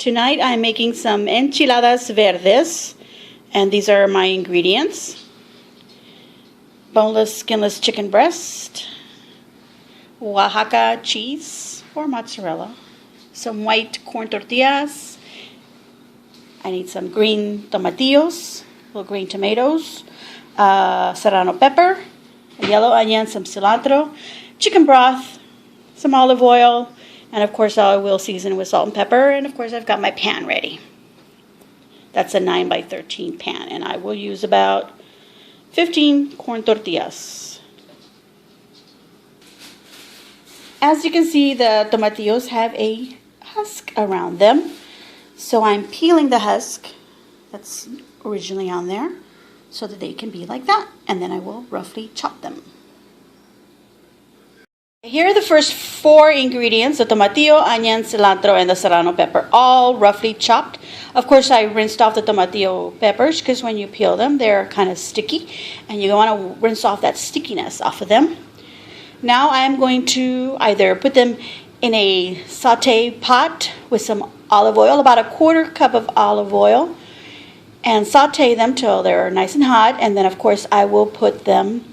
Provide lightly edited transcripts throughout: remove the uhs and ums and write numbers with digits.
Tonight I'm making some Enchiladas Verdes, and these are my ingredients. Boneless, skinless chicken breast, Oaxaca cheese or mozzarella, some white corn tortillas. I need some green tomatillos, little green tomatoes, serrano pepper, a yellow onion, some cilantro, chicken broth, some olive oil, and of course I will season with salt and pepper. And of course I've got my pan ready. That's a 9 by 13 pan, and I will use about 15 corn tortillas. As you can see, the tomatillos have a husk around them, so I'm peeling the husk that's originally on there so that they can be like that, and then I will roughly chop them. Here are the first 4 ingredients: the tomatillo, onion, cilantro, and the serrano pepper, all roughly chopped. Of course, I rinsed off the tomatillo peppers because when you peel them, they're kind of sticky, and you want to rinse off that stickiness off of them. Now I'm going to either put them in a saute pot with some olive oil, about a 1/4 cup of olive oil, and saute them till they're nice and hot. And then, of course, I will put them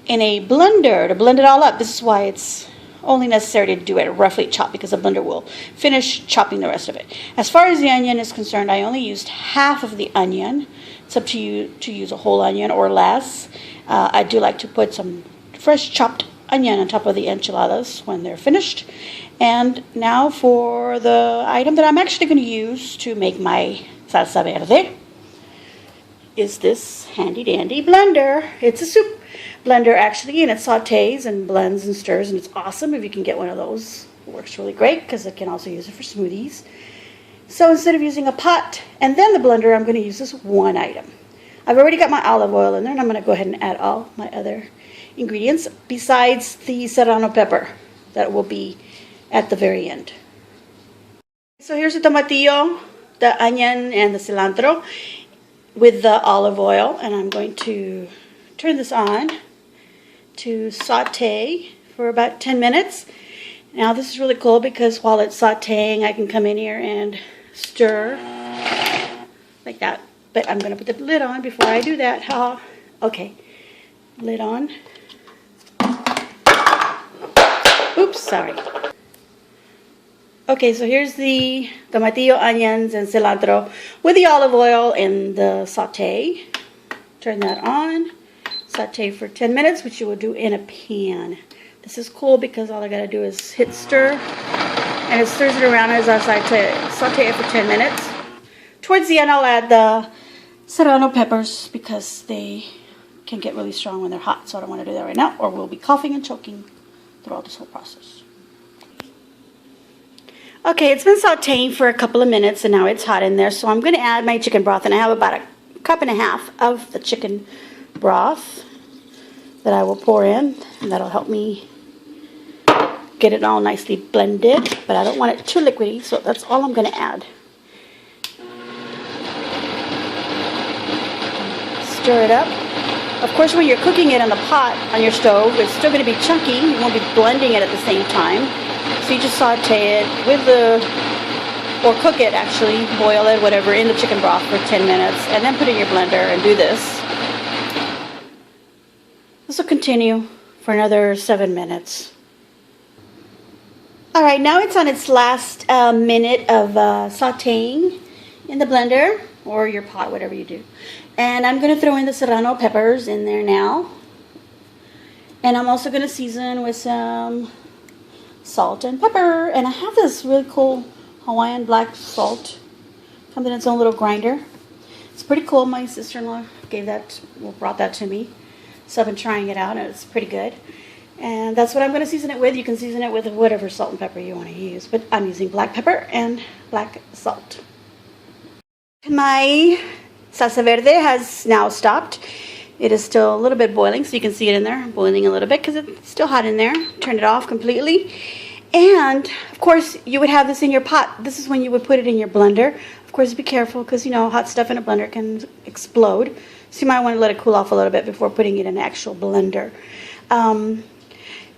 in a blender to blend it all up. This is why it's only necessary to do it roughly chopped, because the blender will finish chopping the rest of it. As far as the onion is concerned, I only used half of the onion. It's up to you to use a whole onion or less. I do like to put some fresh chopped onion on top of the enchiladas when they're finished. And now for the item that I'm actually going to use to make my salsa verde is this handy dandy blender. It's a soup blender actually, and it sautés and blends and stirs, and it's awesome if you can get one of those. It works really great because I can also use it for smoothies. So instead of using a pot and then the blender, I'm going to use this one item. I've already got my olive oil in there, and I'm going to go ahead and add all my other ingredients besides the serrano pepper that will be at the very end. So here's the tomatillo, the onion, and the cilantro with the olive oil, and I'm going to turn this on to saute for about 10 minutes. Now this is really cool because while it's sauteing, I can come in here and stir like that. But I'm going to put the lid on before I do that. Okay, lid on. Oops, sorry. Okay, so here's the tomatillo, onions, and cilantro with the olive oil and the saute. Turn that on. Saute for 10 minutes, which you will do in a pan. This is cool because all I gotta do is hit stir, and it stirs it around as I saute it for 10 minutes. Towards the end, I'll add the serrano peppers because they can get really strong when they're hot, so I don't want to do that right now, or we'll be coughing and choking throughout this whole process. Okay, it's been sauteing for a couple of minutes, and now it's hot in there, so I'm going to add my chicken broth, and I have about a 1.5 cups of the chicken broth that I will pour in, and that'll help me get it all nicely blended, but I don't want it too liquidy, so that's all I'm going to add. Stir it up. Of course, when you're cooking it in the pot on your stove, it's still going to be chunky. You won't be blending it at the same time. So you just saute it with or cook it actually, boil it, whatever, in the chicken broth for 10 minutes, and then put it in your blender and do this. This will continue for another 7 minutes. Alright, now it's on its last minute of sauteing in the blender, or your pot, whatever you do. And I'm going to throw in the serrano peppers in there now. And I'm also going to season with some salt and pepper. And I have this really cool Hawaiian black salt. Comes in its own little grinder. It's pretty cool. My sister-in-law brought that to me. So I've been trying it out, and it's pretty good. And that's what I'm going to season it with. You can season it with whatever salt and pepper you want to use. But I'm using black pepper and black salt. My salsa verde has now stopped. It is still a little bit boiling, so you can see it in there, boiling a little bit because it's still hot in there. Turn it off completely. And, of course, you would have this in your pot. This is when you would put it in your blender. Of course, be careful because, you know, hot stuff in a blender can explode. So you might want to let it cool off a little bit before putting it in an actual blender.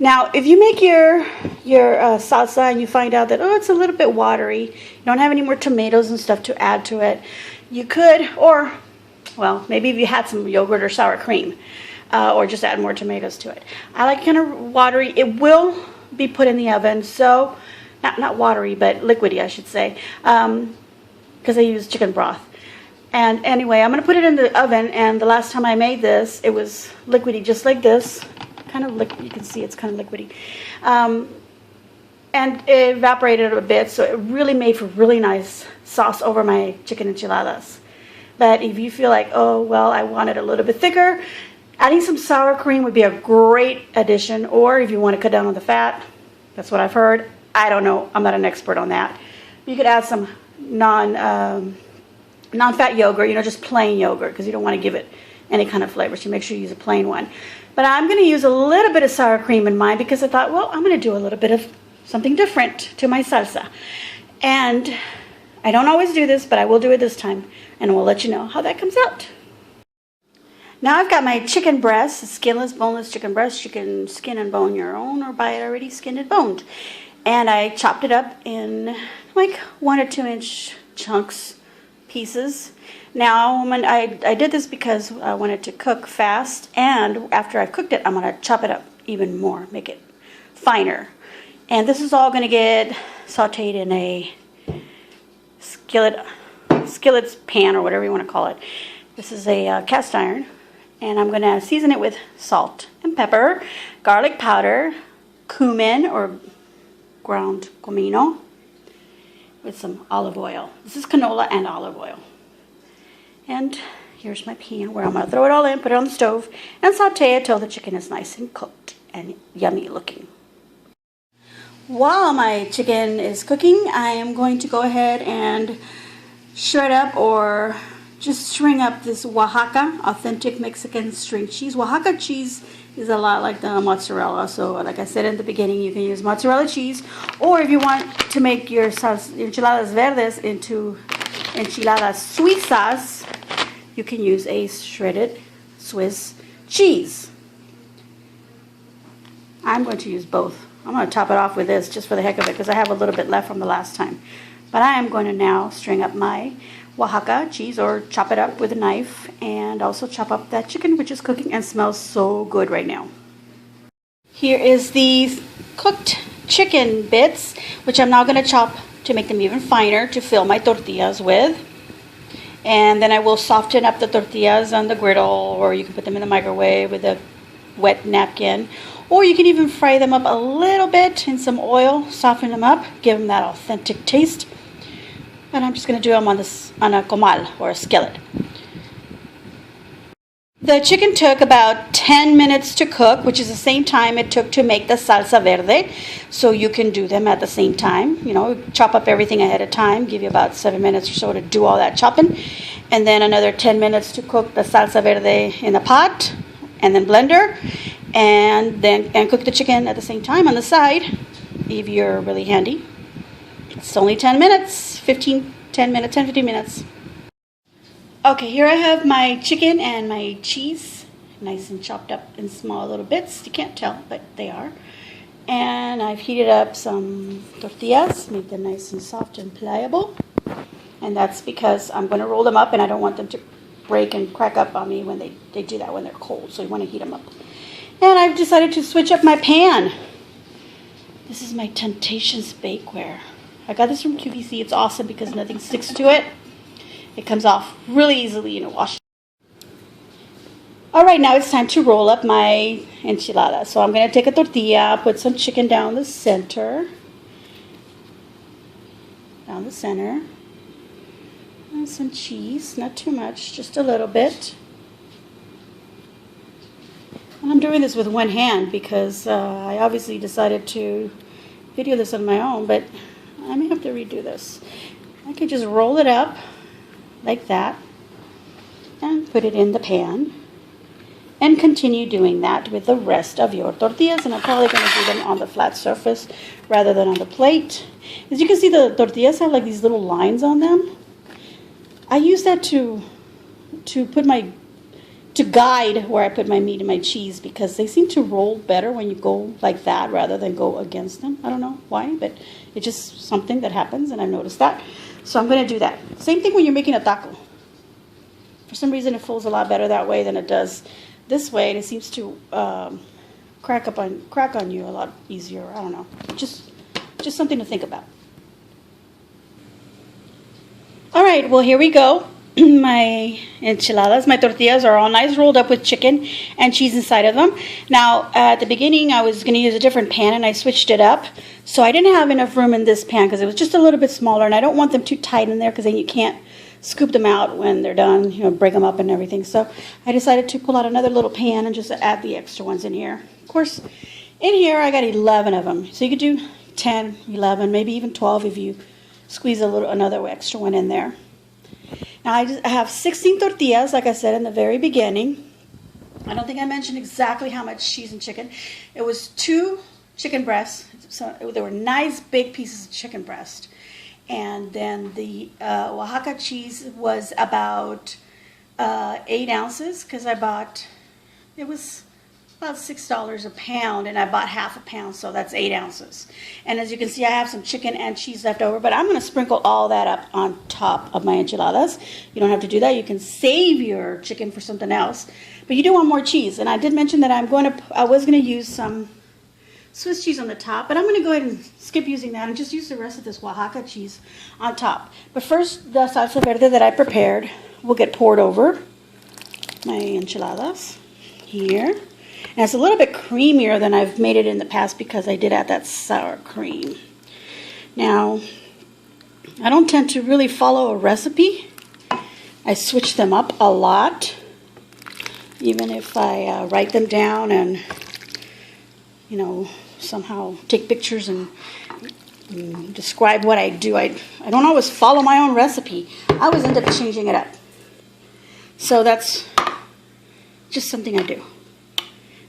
Now, if you make your salsa and you find out that, oh, it's a little bit watery, you don't have any more tomatoes and stuff to add to it, you could, or, well, maybe if you had some yogurt or sour cream, or just add more tomatoes to it. I like kind of watery. It will be put in the oven, so, not watery, but liquidy, I should say, because I use chicken broth. And anyway, I'm going to put it in the oven, and the last time I made this, it was liquidy, just like this. Kind of liquid, you can see it's kind of liquidy, and it evaporated a bit, so it really made for really nice sauce over my chicken enchiladas. But if you feel like, oh well, I want it a little bit thicker, adding some sour cream would be a great addition. Or if you want to cut down on the fat, that's what I've heard. I don't know, I'm not an expert on that. You could add some non-fat yogurt, just plain yogurt, because you don't want to give it any kind of flavor, so make sure you use a plain one. But I'm going to use a little bit of sour cream in mine because I thought, well, I'm going to do a little bit of something different to my salsa. And I don't always do this, but I will do it this time, and we'll let you know how that comes out. Now I've got my chicken breast, skinless, boneless chicken breast. You can skin and bone your own or buy it already skinned and boned. And I chopped it up in like 1 or 2 inch chunks, pieces. Now, I did this because I wanted to cook fast, and after I've cooked it, I'm going to chop it up even more, make it finer. And this is all going to get sauteed in a skillet pan, or whatever you want to call it. This is a cast iron, and I'm going to season it with salt and pepper, garlic powder, cumin or ground comino, with some olive oil. This is canola and olive oil. And here's my pan where I'm going to throw it all in, put it on the stove, and saute it till the chicken is nice and cooked and yummy looking. While my chicken is cooking, I am going to go ahead and shred up or just string up this Oaxaca, authentic Mexican string cheese. Oaxaca cheese is a lot like the mozzarella, so like I said in the beginning, you can use mozzarella cheese, or if you want to make your enchiladas verdes into enchiladas suizas, you can use a shredded Swiss cheese. I'm going to use both. I'm going to top it off with this just for the heck of it, because I have a little bit left from the last time. But I am going to now string up my Oaxaca cheese, or chop it up with a knife, and also chop up that chicken, which is cooking and smells so good right now. Here is the cooked chicken bits, which I'm now going to chop to make them even finer to fill my tortillas with. And then I will soften up the tortillas on the griddle, or you can put them in the microwave with a wet napkin, or you can even fry them up a little bit in some oil, soften them up, give them that authentic taste. And I'm just going to do them on a comal, or a skillet. The chicken took about 10 minutes to cook, which is the same time it took to make the salsa verde. So you can do them at the same time. Chop up everything ahead of time, give you about 7 minutes or so to do all that chopping. And then another 10 minutes to cook the salsa verde in the pot, and then blender. And cook the chicken at the same time on the side, if you're really handy. It's only 10 minutes, 10 minutes, 15 minutes. Okay, here I have my chicken and my cheese, nice and chopped up in small little bits. You can't tell, but they are. And I've heated up some tortillas, make them nice and soft and pliable. And that's because I'm going to roll them up, and I don't want them to break and crack up on me when they do that when they're cold. So you want to heat them up. And I've decided to switch up my pan. This is my Temptations bakeware. I got this from QVC. It's awesome because nothing sticks to it. It comes off really easily, wash. Alright, now it's time to roll up my enchilada. So I'm going to take a tortilla, put some chicken down the center. And some cheese, not too much, just a little bit. And I'm doing this with one hand because I obviously decided to video this on my own, but I may have to redo this. I could just roll it up like that and put it in the pan, and continue doing that with the rest of your tortillas. And I'm probably going to do them on the flat surface rather than on the plate. As you can see, the tortillas have like these little lines on them. I use that to to guide where I put my meat and my cheese, because they seem to roll better when you go like that rather than go against them. I don't know why, but it's just something that happens, and I've noticed that. So I'm going to do that. Same thing when you're making a taco. For some reason, it folds a lot better that way than it does this way, and it seems to crack on you a lot easier. I don't know. Just something to think about. All right, well, here we go. My enchiladas, my tortillas are all nice rolled up with chicken and cheese inside of them. Now, at the beginning, I was going to use a different pan, and I switched it up. So I didn't have enough room in this pan because it was just a little bit smaller, and I don't want them too tight in there because then you can't scoop them out when they're done, break them up and everything. So I decided to pull out another little pan and just add the extra ones in here. Of course, in here I got 11 of them. So you could do 10, 11, maybe even 12 if you squeeze another extra one in there. Now I have 16 tortillas, like I said in the very beginning. I don't think I mentioned exactly how much cheese and chicken. It was 2 chicken breasts. So they were nice big pieces of chicken breast. And then the Oaxaca cheese was about 8 ounces, because it was about $6 a pound, and I bought half a pound, so that's 8 ounces. And as you can see, I have some chicken and cheese left over, but I'm going to sprinkle all that up on top of my enchiladas. You don't have to do that. You can save your chicken for something else, but you do want more cheese. And I did mention that I was going to use some Swiss cheese on the top, but I'm going to go ahead and skip using that and just use the rest of this Oaxaca cheese on top. But first, the salsa verde that I prepared will get poured over my enchiladas here. And it's a little bit creamier than I've made it in the past because I did add that sour cream. Now, I don't tend to really follow a recipe. I switch them up a lot, even if I write them down and, somehow take pictures and describe what I do. I don't always follow my own recipe. I always end up changing it up. So that's just something I do.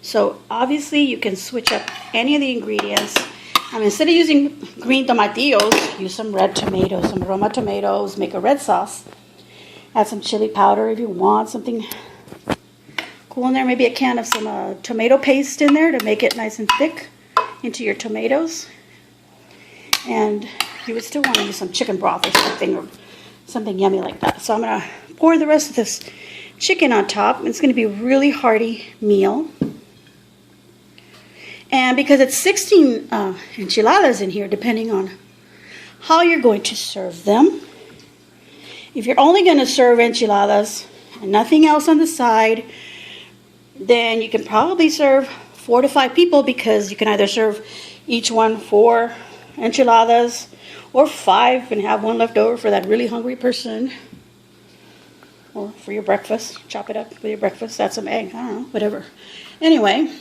So obviously you can switch up any of the ingredients. Instead of using green tomatillos, use some red tomatoes, some Roma tomatoes, make a red sauce. Add some chili powder if you want, something cool in there. Maybe a can of some tomato paste in there to make it nice and thick into your tomatoes. And you would still want to use some chicken broth or something yummy like that. So I'm going to pour the rest of this chicken on top. It's going to be a really hearty meal. And because it's 16 enchiladas in here, depending on how you're going to serve them. If you're only going to serve enchiladas and nothing else on the side, then you can probably serve 4 to 5 people, because you can either serve each one 4 enchiladas or 5 and have one left over for that really hungry person. Or for your breakfast, chop it up with your breakfast, add some egg, I don't know, whatever. Anyway,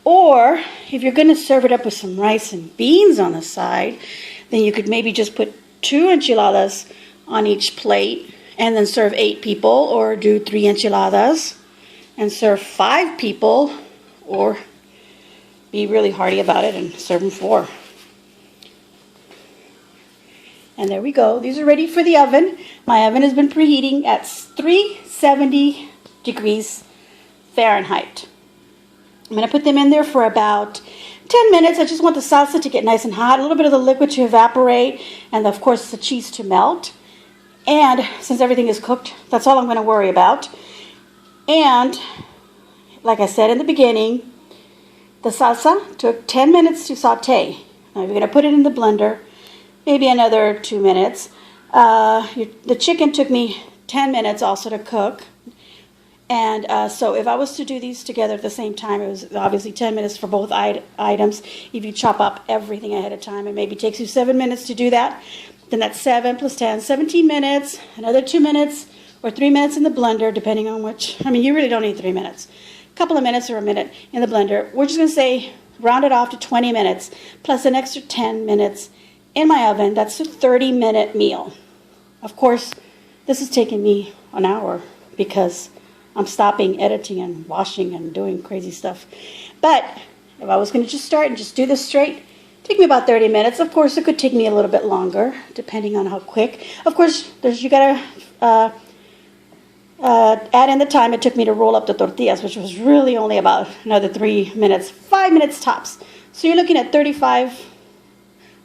or if you're going to serve it up with some rice and beans on the side, then you could maybe just put 2 enchiladas on each plate and then serve 8 people, or do 3 enchiladas and serve 5 people, or be really hearty about it and serve them 4. And there we go. These are ready for the oven. My oven has been preheating at 370 degrees Fahrenheit. I'm going to put them in there for about 10 minutes. I just want the salsa to get nice and hot, a little bit of the liquid to evaporate, and of course the cheese to melt. And since everything is cooked, that's all I'm going to worry about. And like I said in the beginning, the salsa took 10 minutes to saute. Now you're going to put it in the blender, maybe another 2 minutes. The chicken took me 10 minutes also to cook. And so if I was to do these together at the same time, it was obviously 10 minutes for both items. If you chop up everything ahead of time, it maybe takes you 7 minutes to do that. Then that's 7 plus 10, 17 minutes, another 2 minutes or 3 minutes in the blender, depending on which. You really don't need 3 minutes. A couple of minutes or a minute in the blender. We're just going to say round it off to 20 minutes plus an extra 10 minutes in my oven. That's a 30-minute meal. Of course, this is taking me an hour because I'm stopping editing and washing and doing crazy stuff. But if I was going to just start and just do this straight, take me about 30 minutes. Of course, it could take me a little bit longer, depending on how quick. Of course, you got to Add in the time it took me to roll up the tortillas, which was really only about another 3 minutes, 5 minutes tops. So you're looking at 35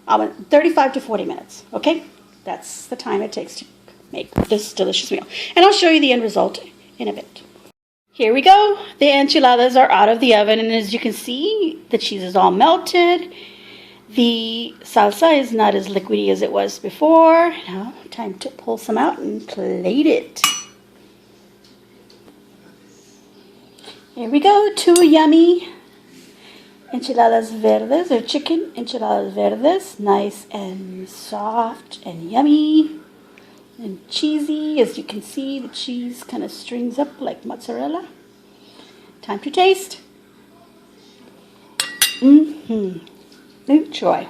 to 40 minutes, okay? That's the time it takes to make this delicious meal. And I'll show you the end result in a bit. Here we go. The enchiladas are out of the oven, and as you can see, the cheese is all melted. The salsa is not as liquidy as it was before. Now, time to pull some out and plate it. Here we go, 2 yummy enchiladas verdes, or chicken enchiladas verdes. Nice and soft and yummy and cheesy. As you can see, the cheese kind of strings up like mozzarella. Time to taste. Enjoy.